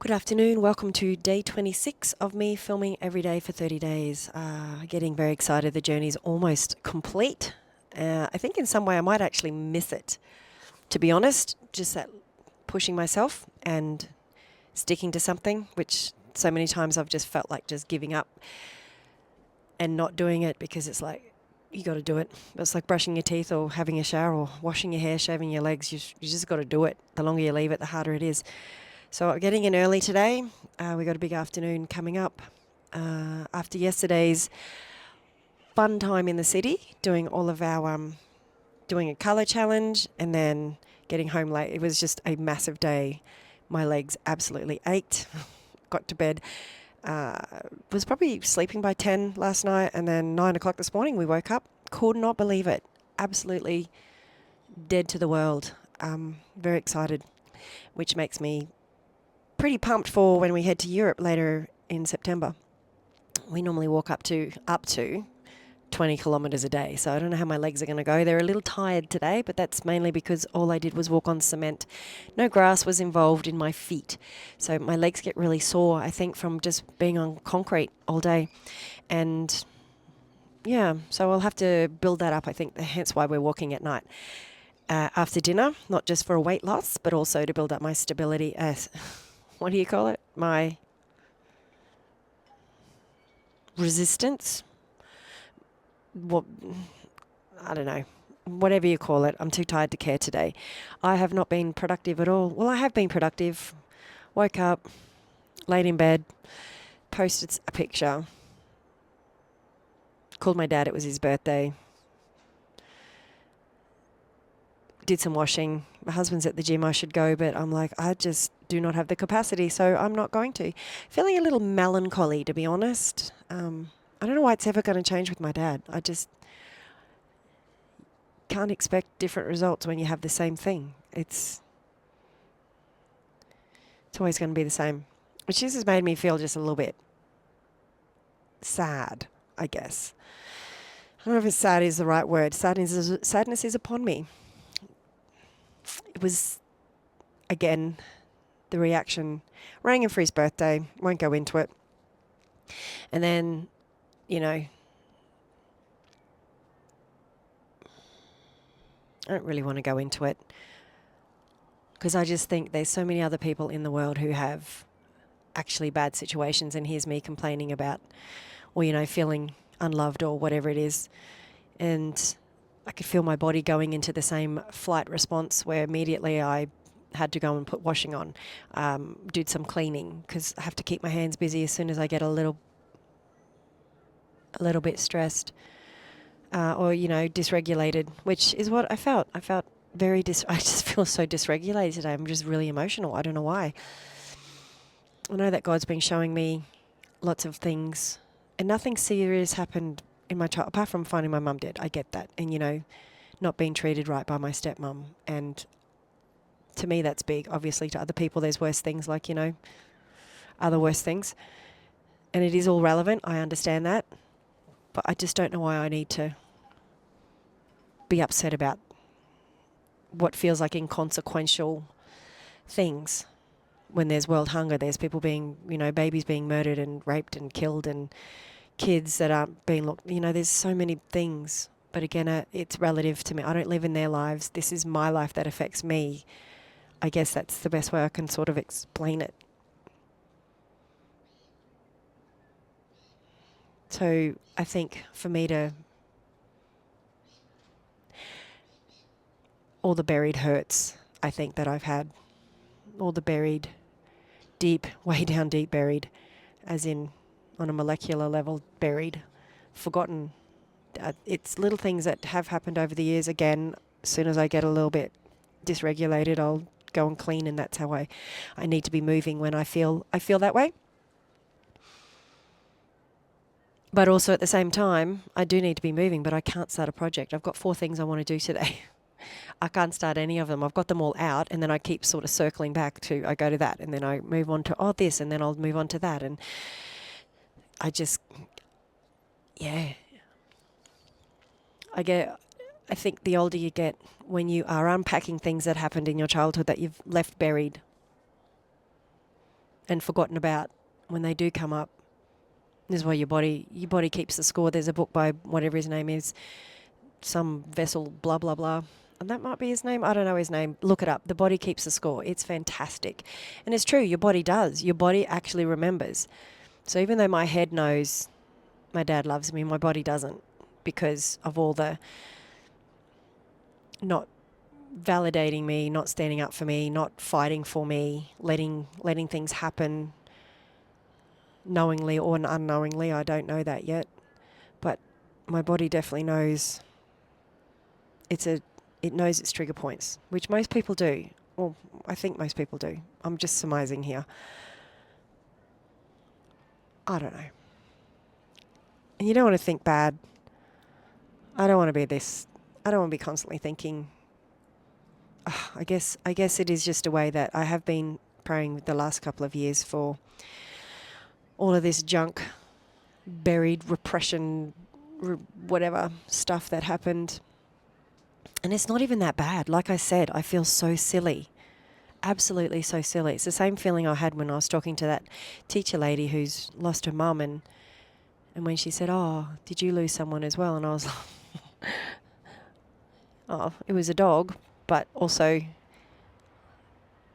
Good afternoon. Welcome to day 26 of me filming every day for 30 days. Getting very excited. The journey is almost complete. I think in some way I might actually miss it, to be honest. Just that pushing myself and sticking to something, which so many times I've just felt like just giving up and not doing it because it's like, you got to do it. It's like brushing your teeth or having a shower or washing your hair, shaving your legs. You just got to do it. The longer you leave it, the harder it is. So getting in early today. We got a big afternoon coming up. After yesterday's fun time in the city, doing all of our doing a colour challenge and then getting home late. It was just a massive day. My legs absolutely ached. Got to bed. Was probably sleeping by 10 last night, and then 9 o'clock this morning we woke up. Could not believe it. Absolutely dead to the world. Very excited, which makes me pretty pumped for when we head to Europe later in September. We normally walk up to 20 kilometres a day, so I don't know how my legs are going to go. They're a little tired today, but that's mainly because all I did was walk on cement. No grass was involved in my feet, so my legs get really sore, I think, from just being on concrete all day. And yeah, so I'll have to build that up, I think, hence why we're walking at night. After dinner, not just for a weight loss, but also to build up my stability as... what do you call it? My resistance? What? I don't know. Whatever you call it. I'm too tired to care today. I have not been productive at all. Well, I have been productive. Woke up, laid in bed, posted a picture, called my dad. It was his birthday. Did some washing. My husband's at the gym. I should go, but I'm like, I just do not have the capacity, so I'm not going to. Feeling a little melancholy, to be honest. I don't know why it's ever going to change with my dad. I just can't expect different results when you have the same thing. It's always going to be the same, which just has made me feel just a little bit sad, I guess. I don't know if sad is the right word. Sadness is upon me. It was, again, the reaction. Rang him for his birthday. Won't go into it. And then, I don't really want to go into it because I just think there's so many other people in the world who have actually bad situations, and here's me complaining about, or, feeling unloved or whatever it is. And I could feel my body going into the same flight response where immediately I had to go and put washing on, did some cleaning because I have to keep my hands busy as soon as I get a little bit stressed or, dysregulated, which is what I felt. I felt I just feel so dysregulated today. I'm just really emotional. I don't know why. I know that God's been showing me lots of things, and nothing serious happened in my child, apart from finding my mum dead. I get that. And, not being treated right by my stepmum. And to me, that's big. Obviously, to other people, there's worse things like, other worse things. And it is all relevant. I understand that. But I just don't know why I need to be upset about what feels like inconsequential things. When there's world hunger, there's people being, babies being murdered and raped and killed, and kids that aren't being looked, there's so many things. But again, it's relative to me. I don't live in their lives. This is my life that affects me. I guess that's the best way I can sort of explain it. So I think for me to, all the buried hurts, I think that I've had, all the buried, deep, way down deep buried, as in on a molecular level buried, forgotten. It's little things that have happened over the years. Again, as soon as I get a little bit dysregulated, I'll go and clean, and that's how I need to be moving when I feel that way. But also at the same time, I do need to be moving, but I can't start a project. I've got 4 things I want to do today. I can't start any of them. I've got them all out, and then I keep sort of circling back to, I go to that, and then I move on to, this, and then I'll move on to that. And I just, yeah. I think the older you get, when you are unpacking things that happened in your childhood that you've left buried, and forgotten about when they do come up. This is why your body keeps the score. There's a book by whatever his name is, some vessel, blah, blah, blah. And that might be his name. I don't know his name. Look it up. The body keeps the score. It's fantastic. And it's true. Your body does. Your body actually remembers. So even though my head knows my dad loves me, my body doesn't, because of all the not validating me, not standing up for me, not fighting for me, letting things happen knowingly or unknowingly. I don't know that yet. But my body definitely knows it knows its trigger points, which most people do. Well, I think most people do. I'm just surmising here. I don't know. And you don't want to think bad. I don't want to be this. I don't want to be constantly thinking. I guess it is just a way that I have been praying the last couple of years for all of this junk, buried repression, whatever stuff that happened. And it's not even that bad. Like I said, I feel so silly. Absolutely so silly. It's the same feeling I had when I was talking to that teacher lady who's lost her mum, and when she said, "Oh, did you lose someone as well?" And I was like, "Oh, it was a dog, but also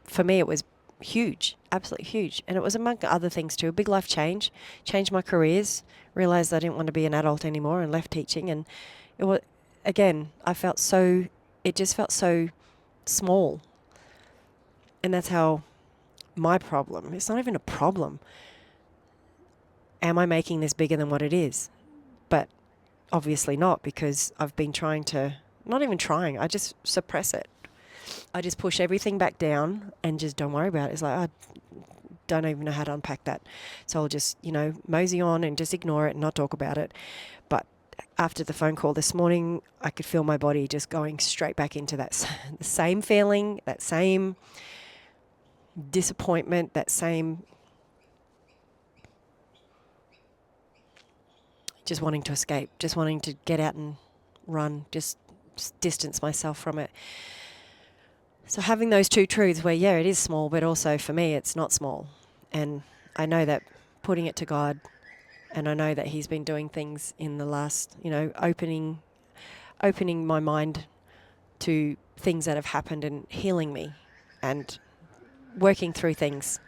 for me it was huge, absolutely huge." And it was among other things too, a big life change, changed my careers, realised I didn't want to be an adult anymore and left teaching. And it was, again, it just felt so small. And that's how my problem, it's not even a problem. Am I making this bigger than what it is? But obviously not, because I've been not even trying, I just suppress it. I just push everything back down and just don't worry about it. It's like, I don't even know how to unpack that. So I'll just, mosey on and just ignore it and not talk about it. But after the phone call this morning, I could feel my body just going straight back into the same feeling, that same disappointment, that same just wanting to escape, just wanting to get out and run, just distance myself from it. So having those two truths where, yeah, it is small, but also for me, it's not small. And I know that putting it to God, and I know that He's been doing things in the last, opening my mind to things that have happened and healing me and working through things,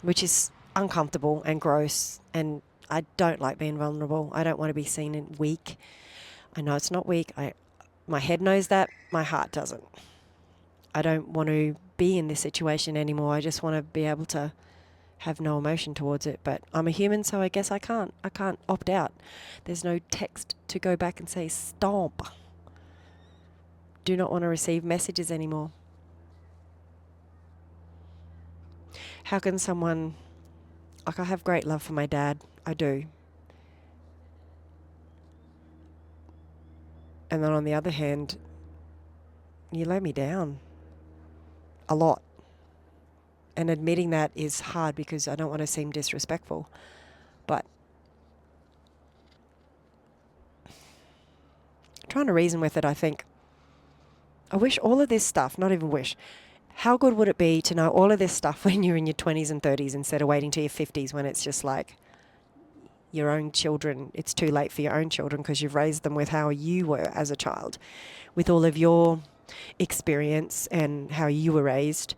which is uncomfortable and gross. And I don't like being vulnerable. I don't want to be seen as weak. I know it's not weak. My head knows that. My heart doesn't. I don't want to be in this situation anymore. I just want to be able to have no emotion towards it. But I'm a human, so I guess I can't opt out. There's no text to go back and say, stop. Do not want to receive messages anymore. How can someone, I have great love for my dad. I do. And then on the other hand, you let me down a lot. And admitting that is hard because I don't want to seem disrespectful. But trying to reason with it, I think, I wish all of this stuff, not even wish, how good would it be to know all of this stuff when you're in your 20s and 30s instead of waiting till your 50s when it's just like your own children. It's too late for your own children because you've raised them with how you were as a child, with all of your experience and how you were raised.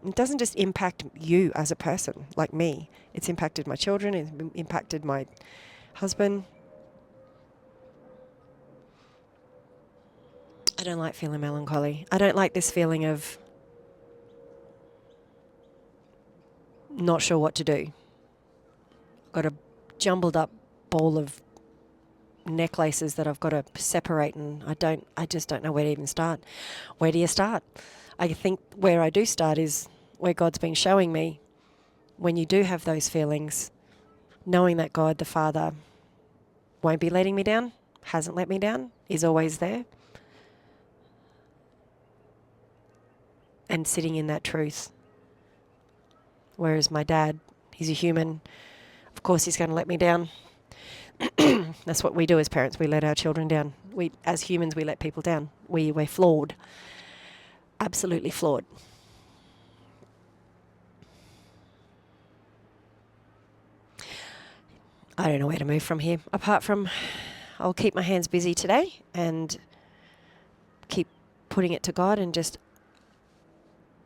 It doesn't just impact you as a person, like me. It's impacted my children, it's impacted my husband. I don't like feeling melancholy. I don't like this feeling of not sure what to do. Got a jumbled up ball of necklaces that I've got to separate, and I just don't know where to even start. Where do you start? I think where I do start is where God's been showing me when you do have those feelings, knowing that God, the Father, won't be letting me down, hasn't let me down, is always there. And sitting in that truth. Whereas my dad, he's a human. Of course he's going to let me down. That's what we do as parents. We let our children down. As humans, we let people down. We're flawed. Absolutely flawed. I don't know where to move from here. Apart from, I'll keep my hands busy today and keep putting it to God and just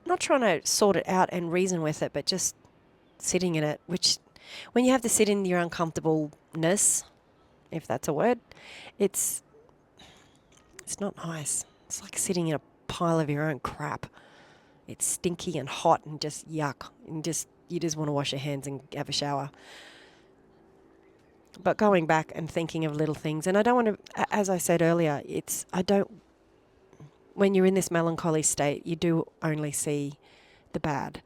not trying to sort it out and reason with it, but just sitting in it, which when you have to sit in your uncomfortableness, if that's a word, it's not nice. It's like sitting in a pile of your own crap. It's stinky and hot and just yuck. And you just want to wash your hands and have a shower. But going back and thinking of little things, and I don't want to, as I said earlier, when you're in this melancholy state, you do only see the bad.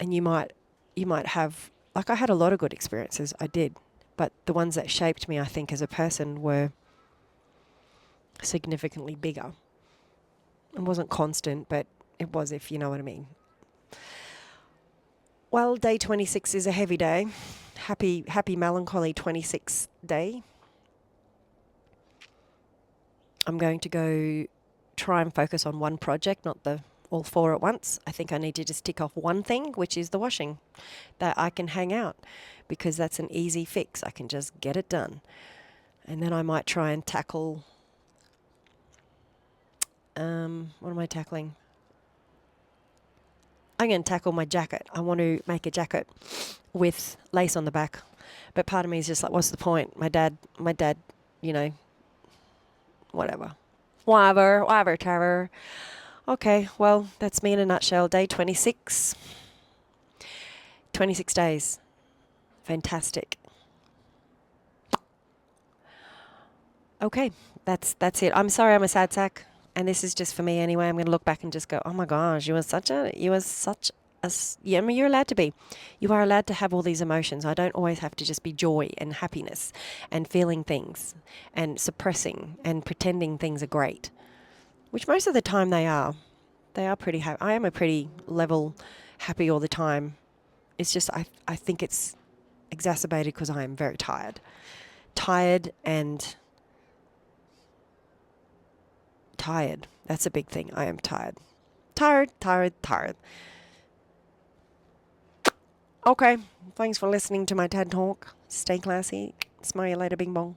And you might have, like I had a lot of good experiences, I did. But the ones that shaped me, I think, as a person were significantly bigger. It wasn't constant, but it was, if you know what I mean. Well, day 26 is a heavy day. Happy melancholy 26 day. I'm going to go try and focus on one project, not all four at once. I think I need to just tick off one thing, which is the washing, that I can hang out, because that's an easy fix. I can just get it done. And then I might try and tackle, what am I tackling? I'm going to tackle my jacket. I want to make a jacket with lace on the back. But part of me is just like, what's the point? My dad, you know, whatever. Whatever. Okay, well, that's me in a nutshell. Day 26. 26 days. Fantastic. Okay, that's it. I'm sorry I'm a sad sack. And this is just for me anyway. I'm going to look back and just go, oh my gosh, I mean, you're allowed to be. You are allowed to have all these emotions. I don't always have to just be joy and happiness and feeling things and suppressing and pretending things are great, which most of the time they are. They are pretty happy. I am a pretty level happy all the time. It's just I think it's exacerbated because I am very tired. Tired. That's a big thing. I am tired. Tired. Okay. Thanks for listening to my TED Talk. Stay classy. Smile you later, Bing Bong.